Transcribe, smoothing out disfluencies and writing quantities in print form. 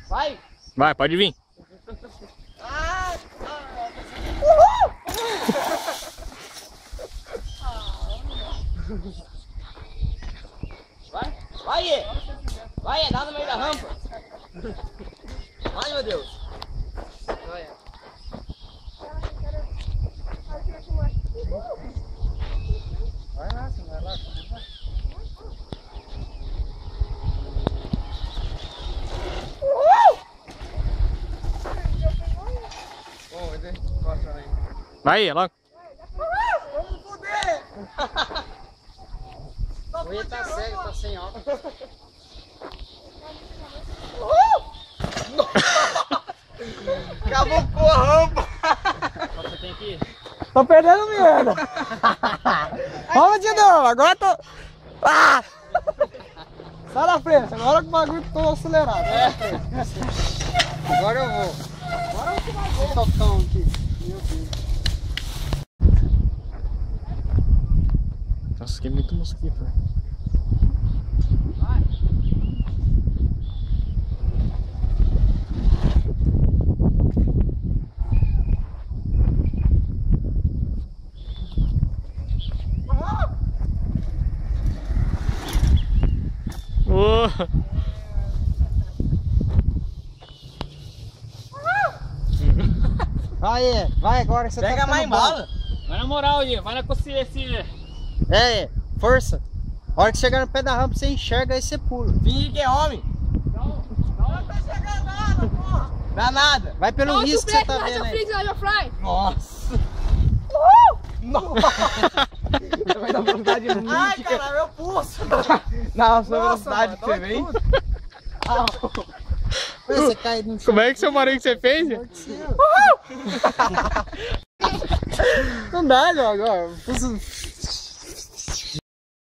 Vai! Vai, pode vir. Uhul! Vai, vai, vai, dá no meio da rampa. Ai, meu Deus. Vai. Vai lá, você vai lá. Vai aí, logo. Vamos foder! O Ia tá cego, tá sem óculos. Acabou com a rampa! Você tem que ir. Tô perdendo merda! Vamos de novo, agora tô... Ah! Sai da frente, agora que o bagulho tô acelerado. Agora eu vou. Agora você vai ver. Tocão aqui. Meu Deus. Nossa, que é muito mosquito. Vai. Vai agora que você pega tá mais bala. Vai na moral, Dinho. Vai na consciência. Força. A hora que chegar no pé da rampa, você enxerga e você pula. Finge que é homem. Não tá chegando nada, porra. Dá nada. Vai pelo risco que você tá vendo aí. Nossa. Vai dar velocidade muito. Ai, cara, meu pulso. Não, sua velocidade que você vem. Você cai no chão. Como é que seu marido que você fez? Não dá, não, agora.